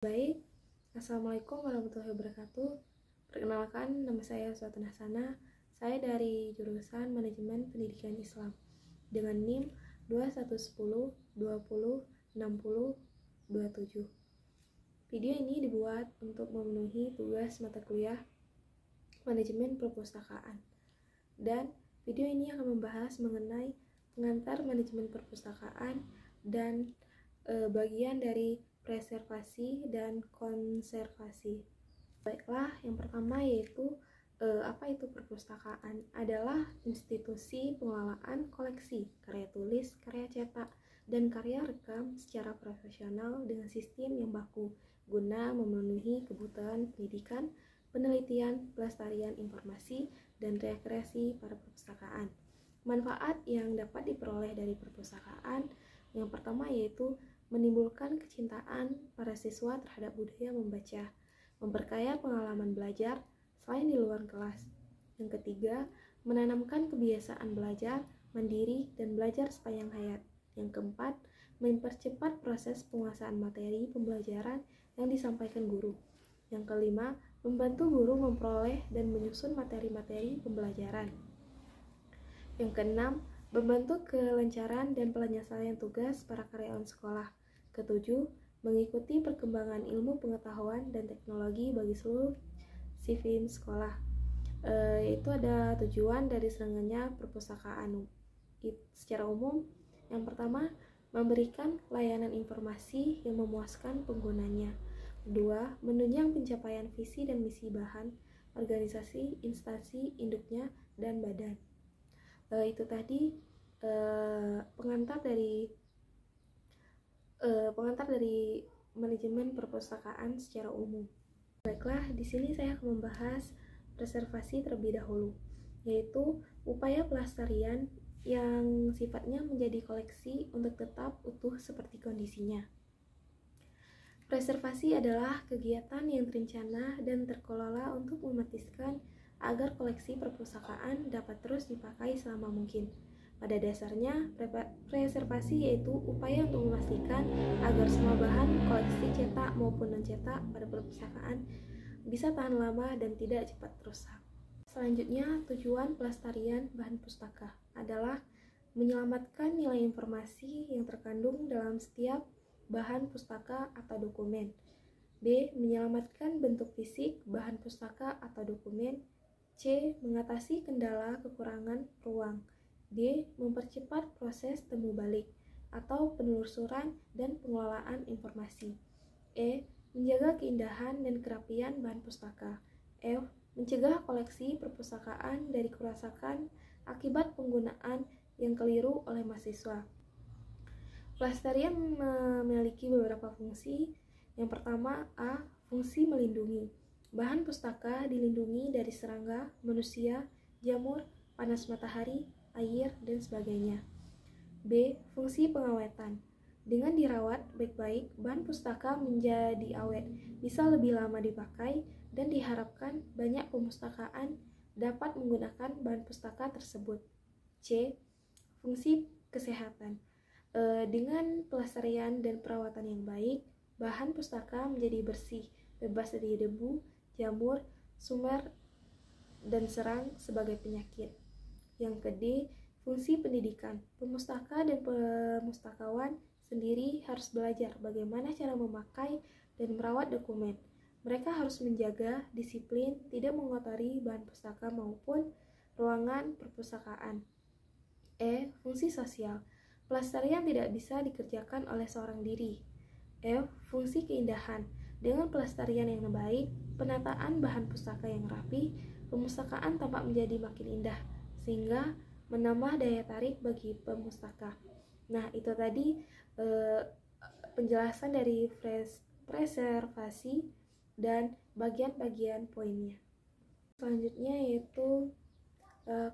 Baik, Assalamualaikum warahmatullahi wabarakatuh. Perkenalkan, nama saya Suatun Hasana. Saya dari jurusan Manajemen Pendidikan Islam dengan NIM 2110 20 60 27. Video ini dibuat untuk memenuhi tugas mata kuliah Manajemen Perpustakaan. Dan video ini akan membahas mengenai pengantar manajemen perpustakaan dan bagian dari preservasi dan konservasi. Baiklah, yang pertama yaitu apa itu perpustakaan? Adalah institusi pengelolaan koleksi karya tulis, karya cetak, dan karya rekam secara profesional dengan sistem yang baku guna memenuhi kebutuhan pendidikan, penelitian, pelestarian informasi, dan rekreasi para perpustakaan. Manfaat yang dapat diperoleh dari perpustakaan yang pertama yaitu menimbulkan kecintaan para siswa terhadap budaya membaca, memperkaya pengalaman belajar selain di luar kelas. Yang ketiga, menanamkan kebiasaan belajar mandiri dan belajar sepanjang hayat. Yang keempat, mempercepat proses penguasaan materi pembelajaran yang disampaikan guru. Yang kelima, membantu guru memperoleh dan menyusun materi-materi pembelajaran. Yang keenam, membantu kelancaran dan penyelesaian tugas para karyawan sekolah. Ketujuh, mengikuti perkembangan ilmu pengetahuan dan teknologi bagi seluruh siswa sekolah. Itu ada tujuan dari selenggaranya perpustakaan secara umum. Yang pertama, memberikan layanan informasi yang memuaskan penggunanya. Kedua, menunjang pencapaian visi dan misi bahan, organisasi, instansi, induknya, dan badan. Itu tadi pengantar dari manajemen perpustakaan secara umum. Baiklah, di sini saya akan membahas preservasi terlebih dahulu, yaitu upaya pelestarian yang sifatnya menjadi koleksi untuk tetap utuh seperti kondisinya. Preservasi adalah kegiatan yang terencana dan terkelola untuk memastikan agar koleksi perpustakaan dapat terus dipakai selama mungkin. Pada dasarnya, preservasi yaitu upaya untuk memastikan agar semua bahan koleksi cetak maupun non-cetak pada perpustakaan bisa tahan lama dan tidak cepat rusak. Selanjutnya, tujuan pelestarian bahan pustaka adalah menyelamatkan nilai informasi yang terkandung dalam setiap bahan pustaka atau dokumen. B. Menyelamatkan bentuk fisik bahan pustaka atau dokumen. C. Mengatasi kendala kekurangan ruang. D. Mempercepat proses temu balik atau penelusuran dan pengelolaan informasi. E. Menjaga keindahan dan kerapian bahan pustaka. F. Mencegah koleksi perpustakaan dari kerusakan akibat penggunaan yang keliru oleh mahasiswa. Pelestarian memiliki beberapa fungsi. Yang pertama, A. Fungsi melindungi. Bahan pustaka dilindungi dari serangga, manusia, jamur, panas matahari, air, dan sebagainya. B. Fungsi pengawetan. Dengan dirawat baik-baik, bahan pustaka menjadi awet, bisa lebih lama dipakai, dan diharapkan banyak perpustakaan dapat menggunakan bahan pustaka tersebut. C. Fungsi kesehatan. Dengan pelestarian dan perawatan yang baik, bahan pustaka menjadi bersih, bebas dari debu, jamur, sumber, dan serang sebagai penyakit. Yang kedua, fungsi pendidikan. Pemustaka dan pemustakawan sendiri harus belajar bagaimana cara memakai dan merawat dokumen. Mereka harus menjaga disiplin, tidak mengotori bahan pustaka maupun ruangan perpustakaan. E. Fungsi sosial. Pelestarian tidak bisa dikerjakan oleh seorang diri. F. Fungsi keindahan. Dengan pelestarian yang baik, penataan bahan pustaka yang rapi, perpustakaan tampak menjadi makin indah, sehingga menambah daya tarik bagi pemustaka. Nah, itu tadi penjelasan dari preservasi dan bagian-bagian poinnya. Selanjutnya yaitu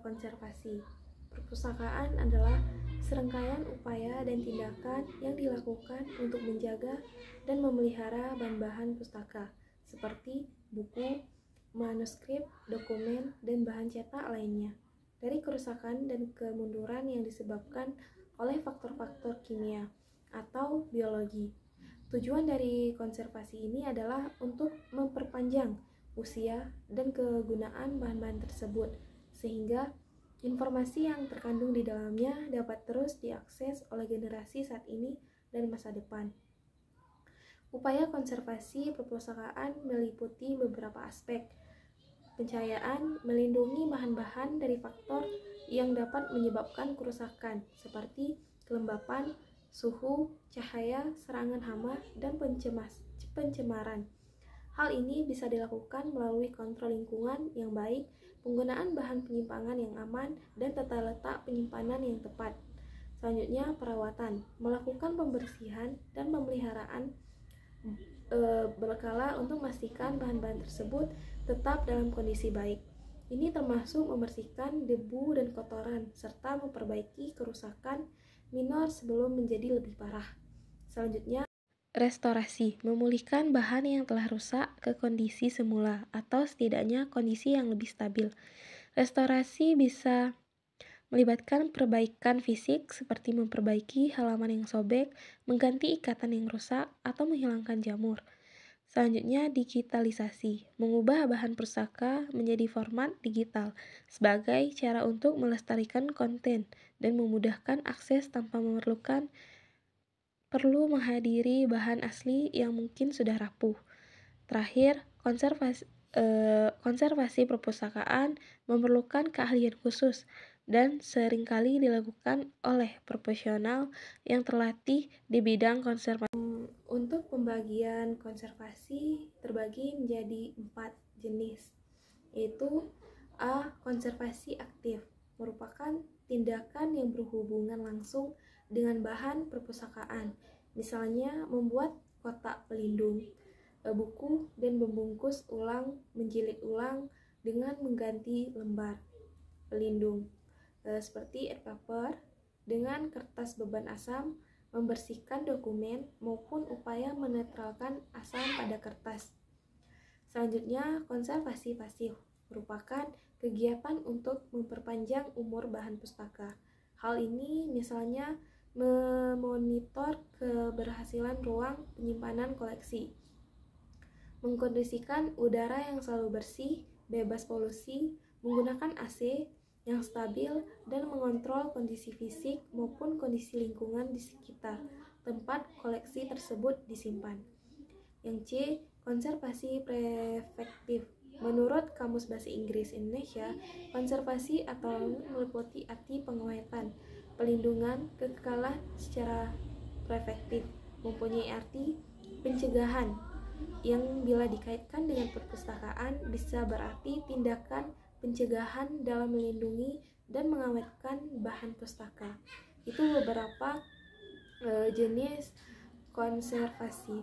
konservasi. Perpustakaan adalah serangkaian upaya dan tindakan yang dilakukan untuk menjaga dan memelihara bahan-bahan pustaka seperti buku, manuskrip, dokumen, dan bahan cetak lainnya dari kerusakan dan kemunduran yang disebabkan oleh faktor-faktor kimia atau biologi. Tujuan dari konservasi ini adalah untuk memperpanjang usia dan kegunaan bahan-bahan tersebut, sehingga informasi yang terkandung di dalamnya dapat terus diakses oleh generasi saat ini dan masa depan. Upaya konservasi perpustakaan meliputi beberapa aspek. Pencahayaan melindungi bahan-bahan dari faktor yang dapat menyebabkan kerusakan, seperti kelembapan, suhu, cahaya, serangan hama, dan pencemaran. Hal ini bisa dilakukan melalui kontrol lingkungan yang baik, penggunaan bahan penyimpangan yang aman, dan tata letak penyimpanan yang tepat. Selanjutnya, perawatan, melakukan pembersihan dan pemeliharaan berkala untuk memastikan bahan-bahan tersebut tetap dalam kondisi baik. Ini termasuk membersihkan debu dan kotoran, serta memperbaiki kerusakan minor sebelum menjadi lebih parah. Selanjutnya, restorasi, memulihkan bahan yang telah rusak ke kondisi semula atau setidaknya kondisi yang lebih stabil. Restorasi bisa melibatkan perbaikan fisik seperti memperbaiki halaman yang sobek, mengganti ikatan yang rusak, atau menghilangkan jamur. Selanjutnya, digitalisasi, mengubah bahan pustaka menjadi format digital sebagai cara untuk melestarikan konten dan memudahkan akses tanpa perlu menghadiri bahan asli yang mungkin sudah rapuh. Terakhir, konservasi perpustakaan memerlukan keahlian khusus dan seringkali dilakukan oleh profesional yang terlatih di bidang konservasi. Untuk pembagian konservasi terbagi menjadi 4 jenis, yaitu A. Konservasi aktif, merupakan tindakan yang berhubungan langsung dengan bahan perpustakaan, misalnya membuat kotak pelindung buku dan membungkus ulang, menjilid ulang dengan mengganti lembar pelindung seperti e-paper dengan kertas beban asam, membersihkan dokumen maupun upaya menetralkan asam pada kertas. Selanjutnya, konservasi pasif merupakan kegiatan untuk memperpanjang umur bahan pustaka. Hal ini misalnya memonitor keberhasilan ruang penyimpanan koleksi, mengkondisikan udara yang selalu bersih, bebas polusi, menggunakan AC yang stabil, dan mengontrol kondisi fisik maupun kondisi lingkungan di sekitar tempat koleksi tersebut disimpan. Yang C. Konservasi preventif. Menurut Kamus Bahasa Inggris Indonesia, konservasi atau meliputi arti pengawetan, pelindungan, kekekalan secara preventif, mempunyai arti pencegahan yang bila dikaitkan dengan perpustakaan bisa berarti tindakan pencegahan dalam melindungi dan mengawetkan bahan pustaka. Itu beberapa jenis konservasi.